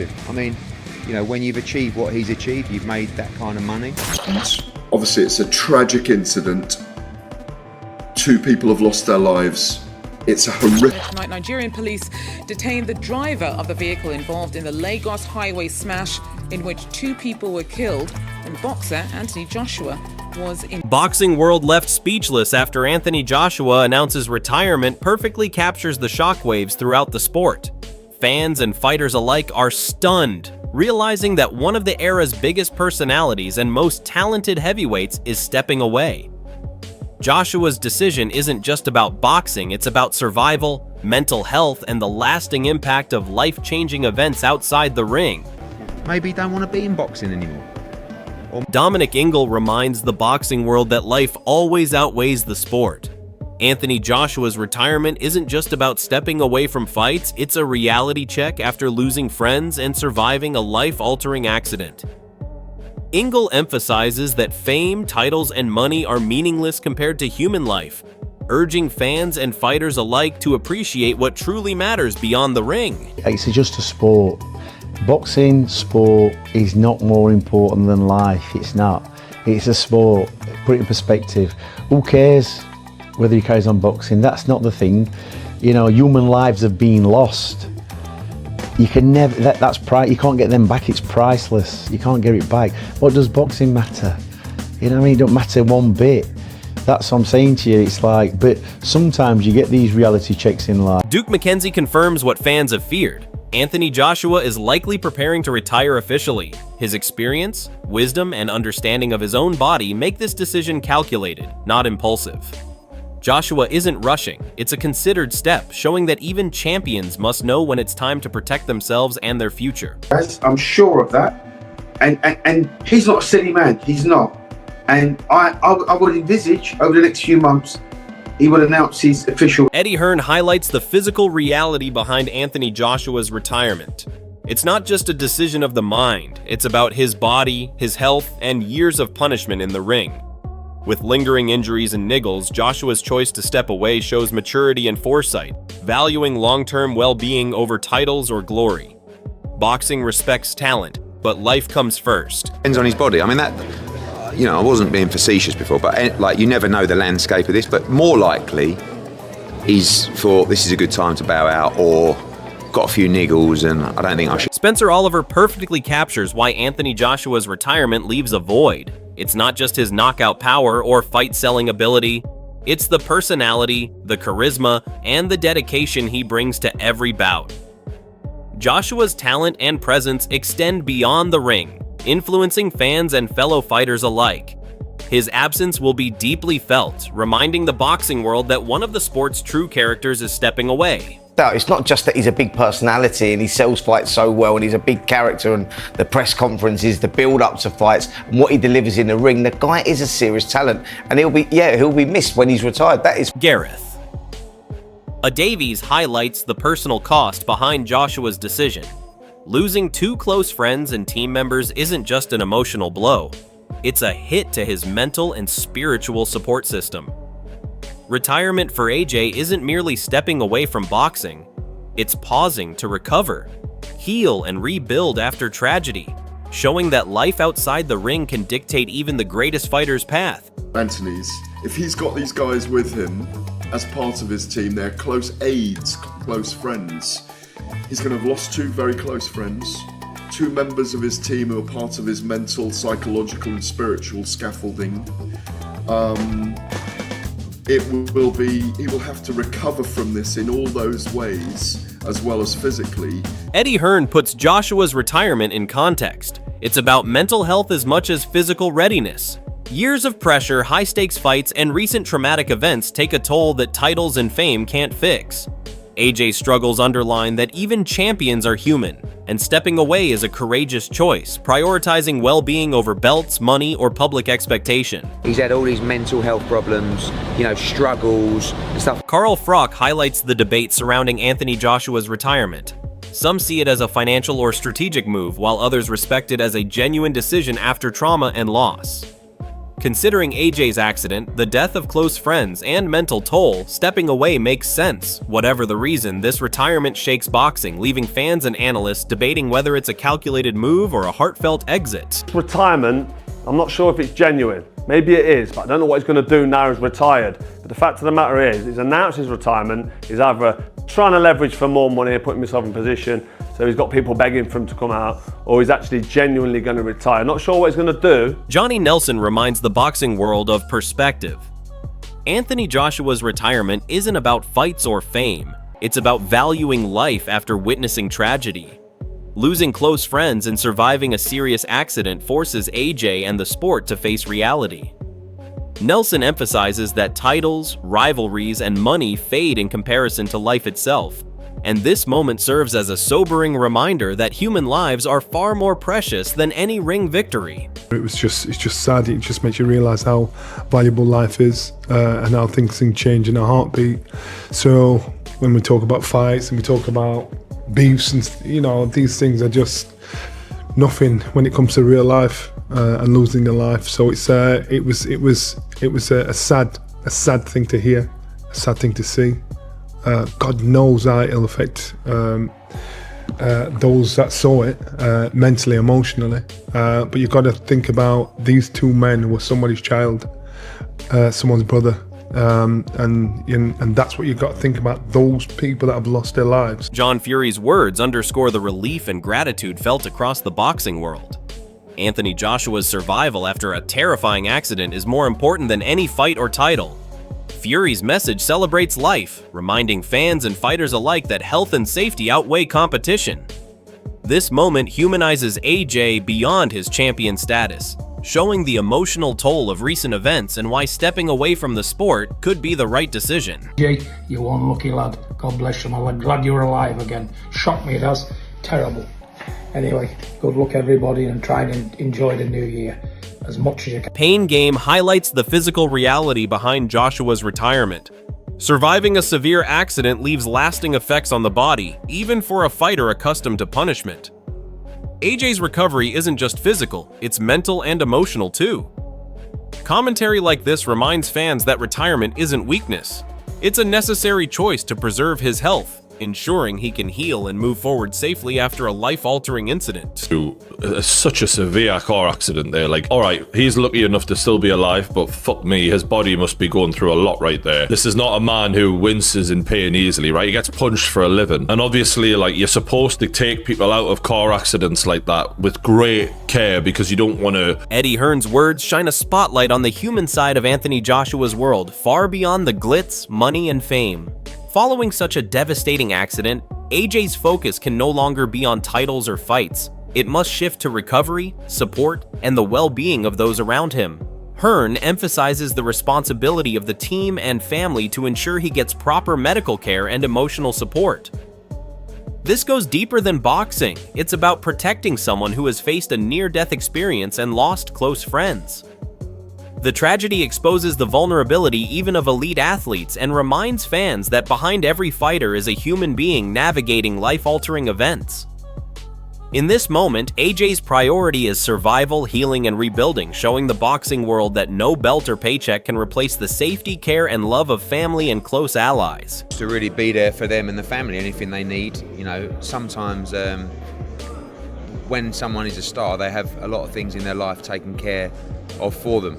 expensive. I mean, you know, when you've achieved what he's achieved, you've made that kind of money. Obviously, it's a tragic incident. 2 people have lost their lives. It's a horrific. Tonight, Nigerian police detained the driver of the vehicle involved in the Lagos highway smash, in which 2 people were killed, and boxer Anthony Joshua was in. Boxing world left speechless after Anthony Joshua announces retirement perfectly captures the shockwaves throughout the sport. Fans and fighters alike are stunned, realizing that one of the era's biggest personalities and most talented heavyweights is stepping away. Joshua's decision isn't just about boxing, it's about survival, mental health, and the lasting impact of life-changing events outside the ring. Maybe he don't want to be in boxing anymore. Dominic Ingle reminds the boxing world that life always outweighs the sport. Anthony Joshua's retirement isn't just about stepping away from fights, it's a reality check after losing friends and surviving a life-altering accident. Ingle emphasizes that fame, titles, and money are meaningless compared to human life, urging fans and fighters alike to appreciate what truly matters beyond the ring. It's just a sport. Boxing sport is not more important than life. It's not. It's a sport. Put it in perspective. Who cares whether he carries on boxing? That's not the thing. You know, human lives have been lost. You can never, you can't get them back, it's priceless. You can't get it back. What does boxing matter? You know what I mean? It don't matter one bit. That's what I'm saying to you. It's like, but sometimes you get these reality checks in life. Duke McKenzie confirms what fans have feared. Anthony Joshua is likely preparing to retire officially. His experience, wisdom, and understanding of his own body make this decision calculated, not impulsive. Joshua isn't rushing, it's a considered step, showing that even champions must know when it's time to protect themselves and their future. I'm sure of that. And he's not a silly man, he's not. And I would envisage over the next few months, he will announce his official. Eddie Hearn highlights the physical reality behind Anthony Joshua's retirement. It's not just a decision of the mind, it's about his body, his health, and years of punishment in the ring. With lingering injuries and niggles, Joshua's choice to step away shows maturity and foresight, valuing long-term well-being over titles or glory. Boxing respects talent, but life comes first. Depends on his body. I mean, that, you know, I wasn't being facetious before, but like, you never know the landscape of this, but more likely he's thought this is a good time to bow out, or got a few niggles and I don't think I should. Spencer Oliver perfectly captures why Anthony Joshua's retirement leaves a void. It's not just his knockout power or fight-selling ability, it's the personality, the charisma, and the dedication he brings to every bout. Joshua's talent and presence extend beyond the ring, influencing fans and fellow fighters alike. His absence will be deeply felt, reminding the boxing world that one of the sport's true characters is stepping away. It's not just that he's a big personality and he sells fights so well and he's a big character, and the press conferences, the build-up to fights, and what he delivers in the ring. The guy is a serious talent, and he'll be missed when he's retired. That is Gareth. A Davies highlights the personal cost behind Joshua's decision. Losing 2 close friends and team members isn't just an emotional blow. It's a hit to his mental and spiritual support system. Retirement for AJ isn't merely stepping away from boxing, it's pausing to recover, heal, and rebuild after tragedy, showing that life outside the ring can dictate even the greatest fighter's path. Anthony's, if he's got these guys with him as part of his team, they're close aides, close friends. He's going to have lost 2 very close friends, 2 members of his team who are part of his mental, psychological, and spiritual scaffolding. He will have to recover from this in all those ways, as well as physically. Eddie Hearn puts Joshua's retirement in context. It's about mental health as much as physical readiness. Years of pressure, high-stakes fights, and recent traumatic events take a toll that titles and fame can't fix. AJ's struggles underline that even champions are human, and stepping away is a courageous choice, prioritizing well-being over belts, money, or public expectation. He's had all these mental health problems, you know, struggles and stuff. Carl Frock highlights the debate surrounding Anthony Joshua's retirement. Some see it as a financial or strategic move, while others respect it as a genuine decision after trauma and loss. Considering AJ's accident, the death of close friends, and mental toll, stepping away makes sense. Whatever the reason, this retirement shakes boxing, leaving fans and analysts debating whether it's a calculated move or a heartfelt exit. Retirement, I'm not sure if it's genuine. Maybe it is, but I don't know what he's going to do now he's retired. But the fact of the matter is, he's announced his retirement. He's either trying to leverage for more money, putting himself in position, so he's got people begging for him to come out, or he's actually genuinely going to retire. Not sure what he's going to do. Johnny Nelson reminds the boxing world of perspective. Anthony Joshua's retirement isn't about fights or fame. It's about valuing life after witnessing tragedy. Losing close friends and surviving a serious accident forces AJ and the sport to face reality. Nelson emphasizes that titles, rivalries, and money fade in comparison to life itself, and this moment serves as a sobering reminder that human lives are far more precious than any ring victory. It's just sad. It just makes you realise how valuable life is and how things can change in a heartbeat. So when we talk about fights and we talk about beefs and these things are just nothing when it comes to real life and losing a life. So it was a sad thing to hear, a sad thing to see. God knows how it'll affect those that saw it mentally, emotionally. But you've got to think about these two men who were somebody's child, someone's brother. And that's what you've got to think about, those people that have lost their lives. John Fury's words underscore the relief and gratitude felt across the boxing world. Anthony Joshua's survival after a terrifying accident is more important than any fight or title. Fury's message celebrates life, reminding fans and fighters alike that health and safety outweigh competition. This moment humanizes AJ beyond his champion status, showing the emotional toll of recent events and why stepping away from the sport could be the right decision. Jay, you're one lucky lad. God bless you, man. I'm glad you're alive again. Shocked me, it has. Terrible. Anyway, good luck everybody and try and enjoy the new year as much as you can. Pain Game highlights the physical reality behind Joshua's retirement. Surviving a severe accident leaves lasting effects on the body, even for a fighter accustomed to punishment. AJ's recovery isn't just physical, it's mental and emotional too. Commentary like this reminds fans that retirement isn't weakness. It's a necessary choice to preserve his health, ensuring he can heal and move forward safely after a life-altering incident. Such a severe car accident there. Like, all right, he's lucky enough to still be alive, but fuck me, his body must be going through a lot right there. This is not a man who winces in pain easily, right? He gets punched for a living. And obviously, like, you're supposed to take people out of car accidents like that with great care because you don't want to... Eddie Hearn's words shine a spotlight on the human side of Anthony Joshua's world, far beyond the glitz, money, and fame. Following such a devastating accident, AJ's focus can no longer be on titles or fights. It must shift to recovery, support, and the well-being of those around him. Hearn emphasizes the responsibility of the team and family to ensure he gets proper medical care and emotional support. This goes deeper than boxing. It's about protecting someone who has faced a near-death experience and lost close friends. The tragedy exposes the vulnerability even of elite athletes and reminds fans that behind every fighter is a human being navigating life-altering events. In this moment, AJ's priority is survival, healing, and rebuilding, showing the boxing world that no belt or paycheck can replace the safety, care, and love of family and close allies. To really be there for them and the family, anything they need. Sometimes when someone is a star, they have a lot of things in their life taken care of for them.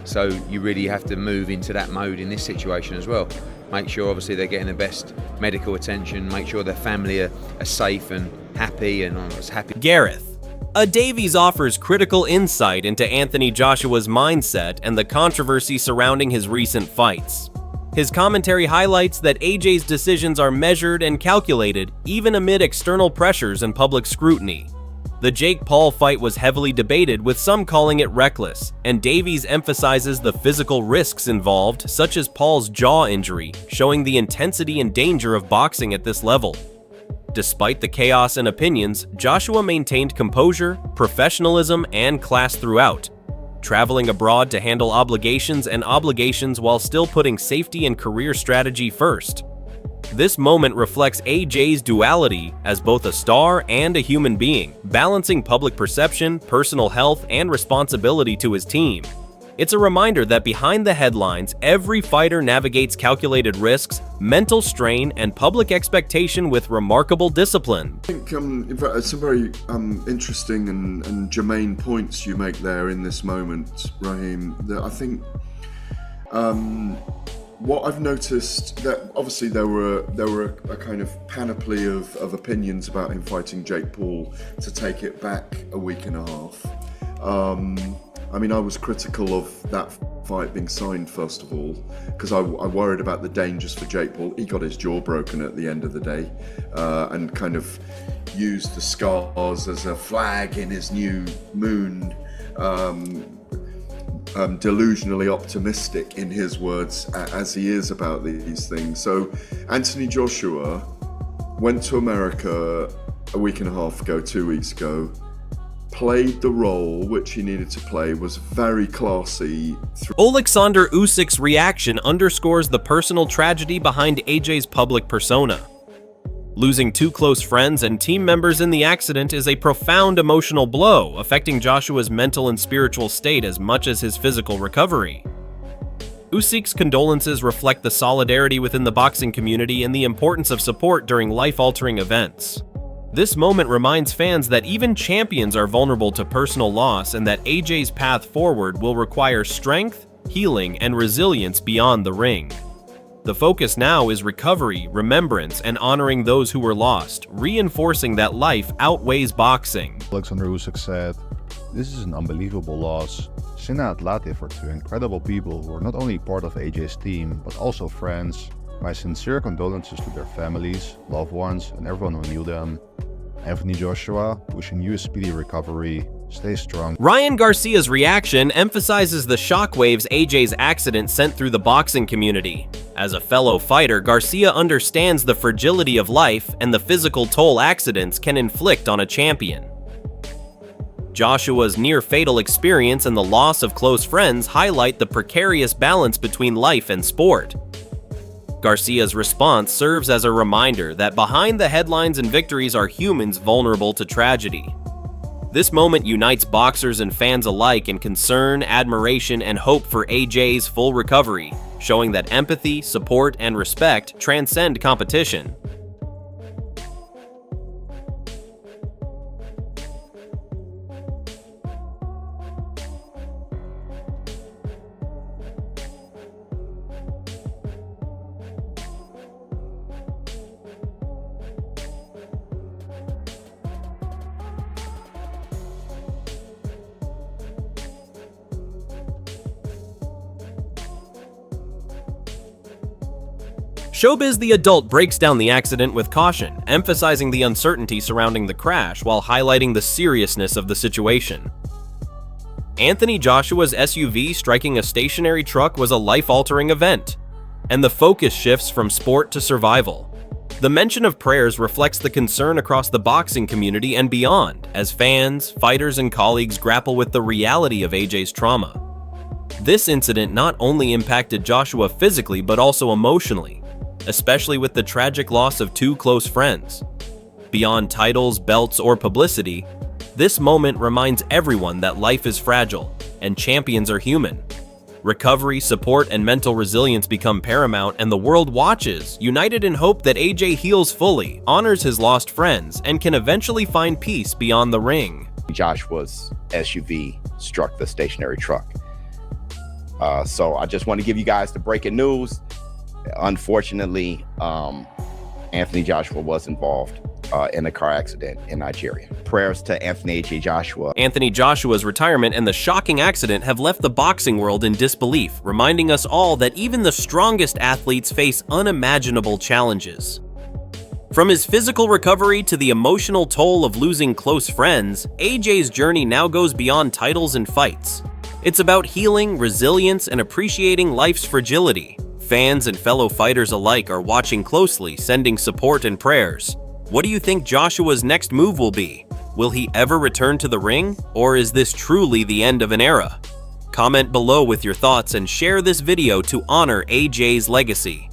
So you really have to move into that mode in this situation as well. Make sure obviously they're getting the best medical attention, make sure their family are safe and happy and as happy. Gareth. A Davies offers critical insight into Anthony Joshua's mindset and the controversy surrounding his recent fights. His commentary highlights that AJ's decisions are measured and calculated, even amid external pressures and public scrutiny. The Jake Paul fight was heavily debated, with some calling it reckless, and Davies emphasizes the physical risks involved, such as Paul's jaw injury, showing the intensity and danger of boxing at this level. Despite the chaos and opinions, Joshua maintained composure, professionalism, and class throughout, traveling abroad to handle obligations while still putting safety and career strategy first. This moment reflects AJ's duality as both a star and a human being, balancing public perception, personal health, and responsibility to his team. It's a reminder that behind the headlines, every fighter navigates calculated risks, mental strain, and public expectation with remarkable discipline. I think, in fact, some very interesting and germane points you make there in this moment, Raheem. That I think what I've noticed, that obviously there were a kind of panoply of opinions about him fighting Jake Paul, to take it back a week and a half. I mean, I was critical of that fight being signed, first of all, because I worried about the dangers for Jake Paul. He got his jaw broken at the end of the day, and kind of used the scars as a flag in his new moon, delusionally optimistic, in his words, as he is about these things. So Anthony Joshua went to America a week and a half ago, 2 weeks ago, played the role which he needed to play, was very classy. Oleksandr Usyk's reaction underscores the personal tragedy behind AJ's public persona. Losing 2 close friends and team members in the accident is a profound emotional blow, affecting Joshua's mental and spiritual state as much as his physical recovery. Usyk's condolences reflect the solidarity within the boxing community and the importance of support during life-altering events. This moment reminds fans that even champions are vulnerable to personal loss, and that AJ's path forward will require strength, healing, and resilience beyond the ring. The focus now is recovery, remembrance, and honoring those who were lost, reinforcing that life outweighs boxing. Oleksandr Usyk said, "This is an unbelievable loss. Sinna Atlati for 2 incredible people who are not only part of AJ's team, but also friends. My sincere condolences to their families, loved ones, and everyone who knew them. Anthony Joshua, wishing you a speedy recovery. Stay strong." Ryan Garcia's reaction emphasizes the shockwaves AJ's accident sent through the boxing community. As a fellow fighter, Garcia understands the fragility of life and the physical toll accidents can inflict on a champion. Joshua's near-fatal experience and the loss of close friends highlight the precarious balance between life and sport. Garcia's response serves as a reminder that behind the headlines and victories are humans vulnerable to tragedy. This moment unites boxers and fans alike in concern, admiration, and hope for AJ's full recovery, showing that empathy, support, and respect transcend competition. Showbiz the Adult breaks down the accident with caution, emphasizing the uncertainty surrounding the crash while highlighting the seriousness of the situation. Anthony Joshua's SUV striking a stationary truck was a life-altering event, and the focus shifts from sport to survival. The mention of prayers reflects the concern across the boxing community and beyond, as fans, fighters, and colleagues grapple with the reality of AJ's trauma. This incident not only impacted Joshua physically but also emotionally, especially with the tragic loss of 2 close friends. Beyond titles, belts, or publicity, this moment reminds everyone that life is fragile and champions are human. Recovery, support, and mental resilience become paramount, and the world watches, united in hope that AJ heals fully, honors his lost friends, and can eventually find peace beyond the ring. Joshua's SUV struck the stationary truck. So I just want to give you guys the breaking news. Unfortunately, Anthony Joshua was involved in a car accident in Nigeria. Prayers to Anthony H.A. Joshua. Anthony Joshua's retirement and the shocking accident have left the boxing world in disbelief, reminding us all that even the strongest athletes face unimaginable challenges. From his physical recovery to the emotional toll of losing close friends, AJ's journey now goes beyond titles and fights. It's about healing, resilience, and appreciating life's fragility. Fans and fellow fighters alike are watching closely, sending support and prayers. What do you think Joshua's next move will be? Will he ever return to the ring, or is this truly the end of an era? Comment below with your thoughts and share this video to honor AJ's legacy.